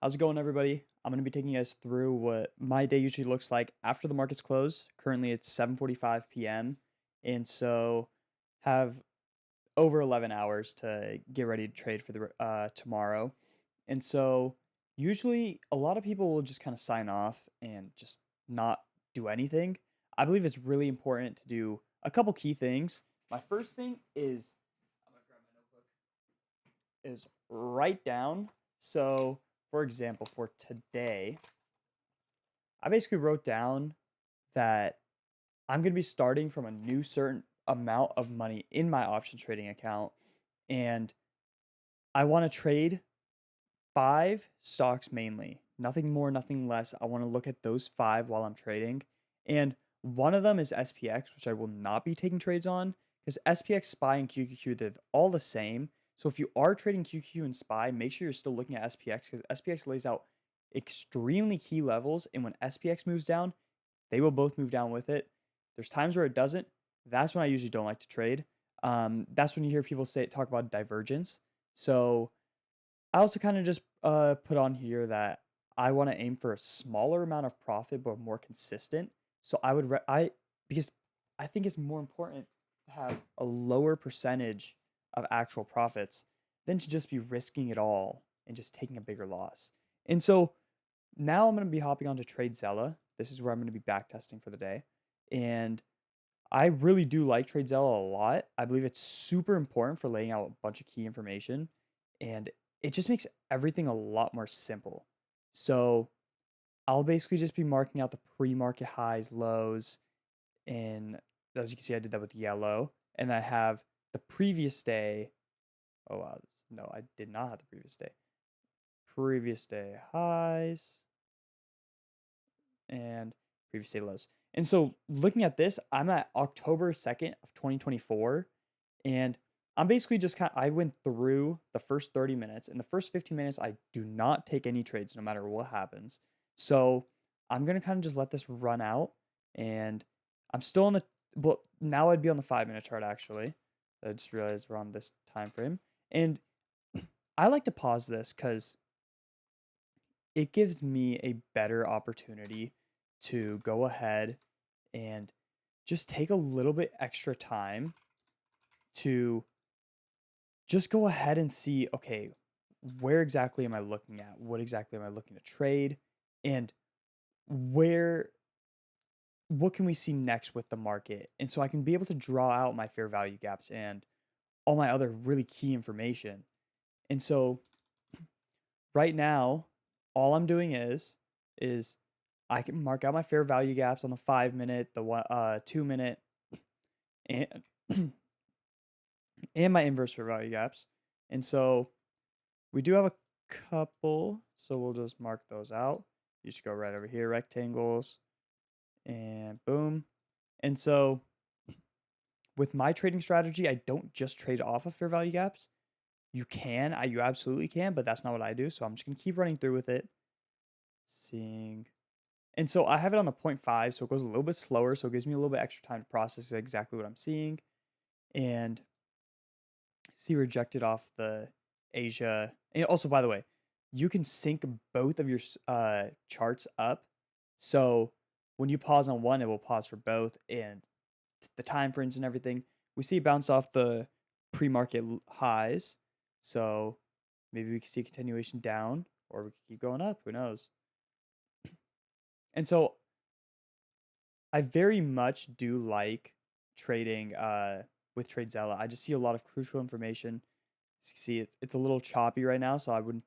How's it going, everybody? I'm going to be taking you guys through what my day usually looks like after the markets close. Currently, it's 7:45 p.m. and so have over 11 hours to get ready to trade for the tomorrow. And so usually a lot of people will just kind of sign off and just not do anything. I believe it's really important to do a couple key things. My first thing is I'm going to grab my notebook is write down. So, for example, for today, I basically wrote down that I'm going to be starting from a new certain amount of money in my option trading account. And I want to trade five stocks mainly, nothing more, nothing less. I want to look at those five while I'm trading. And one of them is SPX, which I will not be taking trades on because SPX, SPY, and QQQ, they're all the same. So if you are trading QQQ and SPY, make sure you're still looking at SPX because SPX lays out extremely key levels. And when SPX moves down, they will both move down with it. There's times where it doesn't. That's when I usually don't like to trade. That's when you hear people talk about divergence. So I also kind of just put on here that I want to aim for a smaller amount of profit but more consistent. So I would I because I think it's more important to have a lower percentage of actual profits than to just be risking it all and just taking a bigger loss. And so now I'm going to be hopping onto TradeZella. This is where I'm going to be back testing for the day. And I really do like TradeZella a lot. I believe it's super important for laying out a bunch of key information, and it just makes everything a lot more simple. So I'll basically just be marking out the pre-market highs, lows, and as you can see, I did that with yellow. And I have the previous day. Oh wow, no, I did not have the previous day. Previous day highs and previous day lows. And so looking at this, I'm at October 2nd of 2024, and I'm basically just I went through the first 30 minutes. In the first 15 minutes, I do not take any trades no matter what happens. So I'm gonna kind of just let this run out, and I'm still on the well, now I'd be on the 5 minute chart actually. I just realized we're on this time frame. And I like to pause this because it gives me a better opportunity to go ahead and just take a little bit extra time to just go ahead and see, okay, where exactly am I looking at? What exactly am I looking to trade? And where what can we see next with the market? And so I can be able to draw out my fair value gaps and all my other really key information. And so right now, all I'm doing is I can mark out my fair value gaps on the 5 minute, the 2 minute, and and my inverse fair value gaps. And so we do have a couple, so we'll just mark those out. You just go right over here, rectangles, and boom. And so with my trading strategy, I don't just trade off of fair value gaps. You absolutely can, but that's not what I do. So I'm just gonna keep running through with it, seeing. And so I have it on the point 0.5, so it goes a little bit slower, so it gives me a little bit extra time to process exactly what I'm seeing. And see rejected off the Asia. And also, by the way, you can sync both of your charts up. So when you pause on one, it will pause for both, and the time frames and everything. We see it bounce off the pre-market highs. So maybe we can see a continuation down, or we could keep going up. Who knows? And so I very much do like trading with TradeZella. I just see a lot of crucial information. See, it's a little choppy right now, so I wouldn't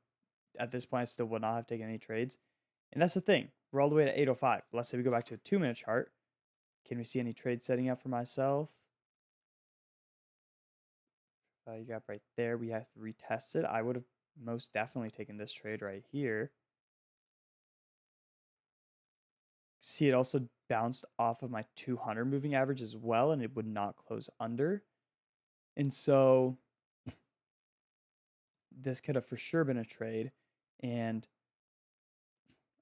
at this point I still would not have taken any trades. And that's the thing. We're all the way to 805. Let's say we go back to a 2 minute chart. Can we see any trades setting up for myself? You got right there. We have to retest it. I would have most definitely taken this trade right here. See, it also bounced off of my 200 moving average as well, and it would not close under. And so this could have for sure been a trade. And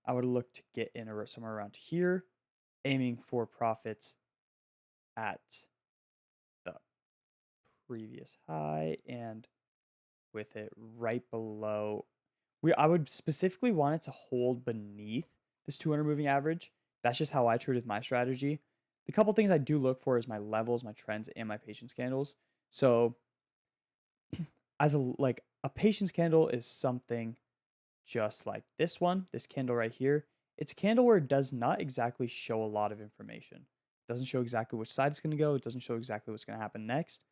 I would look to get in somewhere around here, aiming for profits at the previous high and with it right below. I would specifically want it to hold beneath this 200 moving average. That's just how I trade with my strategy. The couple things I do look for is my levels, my trends, and my patience candles. So as a patience candle is something just like this one, this candle right here. It's a candle where it does not exactly show a lot of information. It doesn't show exactly which side it's going to go. It doesn't show exactly what's going to happen next,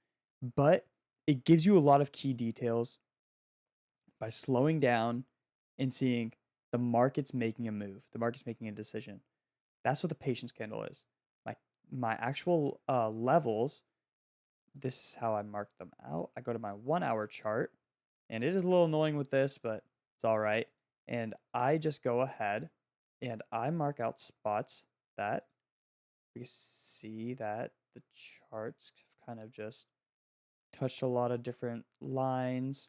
but it gives you a lot of key details by slowing down and seeing the market's making a move, the market's making a decision. That's what the patience candle is. My my actual levels, this is how I mark them out. I go to my 1 hour chart, and it is a little annoying with this, but it's all right. And I just go ahead and I mark out spots that we see that the charts kind of just touched a lot of different lines.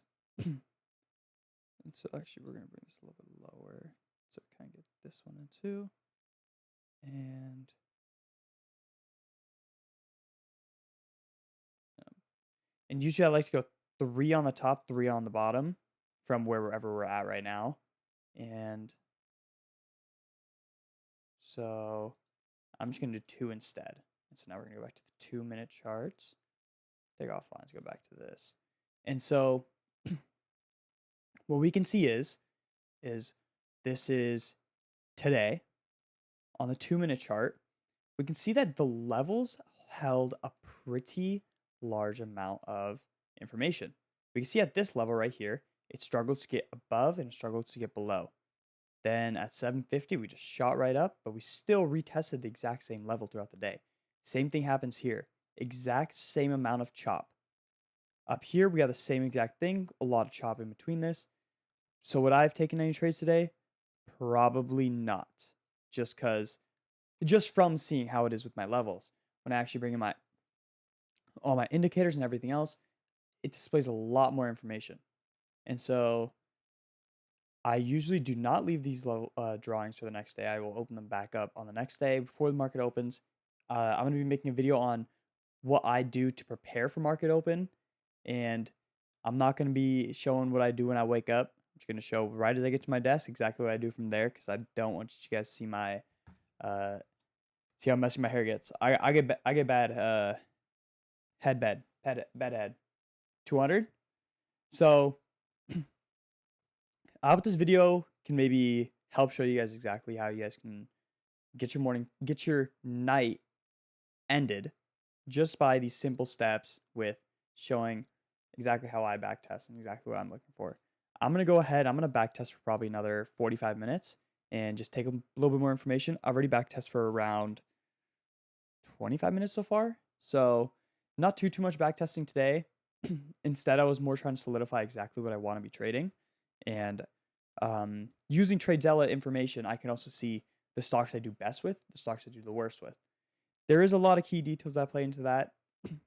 And so actually we're going to bring this a little bit lower so we kind of get this one in too. And and usually I like to go 3 on the top, 3 on the bottom from wherever we're at right now. And so I'm just going to do 2 instead. And so now we're going to go back to the 2-minute charts. Take off lines, go back to this. And so what we can see is this is today on the 2-minute chart. We can see that the levels held a pretty large amount of information. We can see at this level right here, it struggles to get above and it struggles to get below. Then at 750, we just shot right up, but we still retested the exact same level throughout the day. Same thing happens here. Exact same amount of chop. Up here, we have the same exact thing, a lot of chop in between this. So would I have taken any trades today? Probably not. Just from seeing how it is with my levels. When I actually bring in all my indicators and everything else, it displays a lot more information. And so I usually do not leave these drawings for the next day. I will open them back up on the next day before the market opens. I'm going to be making a video on what I do to prepare for market open. And I'm not going to be showing what I do when I wake up. I'm just going to show right as I get to my desk exactly what I do from there because I don't want you guys to see see how messy my hair gets. I get bad bad head. 200. So I hope this video can maybe help show you guys exactly how you guys can get your night ended just by these simple steps with showing exactly how I backtest and exactly what I'm looking for. I'm going to go ahead, I'm going to backtest for probably another 45 minutes and just take a little bit more information. I've already backtest for around 25 minutes so far. So not too much backtesting today. Instead, I was more trying to solidify exactly what I want to be trading. And using TradeZella information, I can also see the stocks I do best with, the stocks I do the worst with. There is a lot of key details that play into that,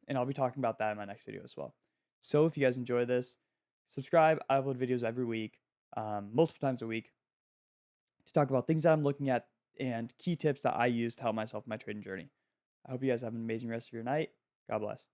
and I'll be talking about that in my next video as well. So if you guys enjoy this, subscribe. I upload videos every week, multiple times a week, to talk about things that I'm looking at and key tips that I use to help myself in my trading journey. I hope you guys have an amazing rest of your night. God bless.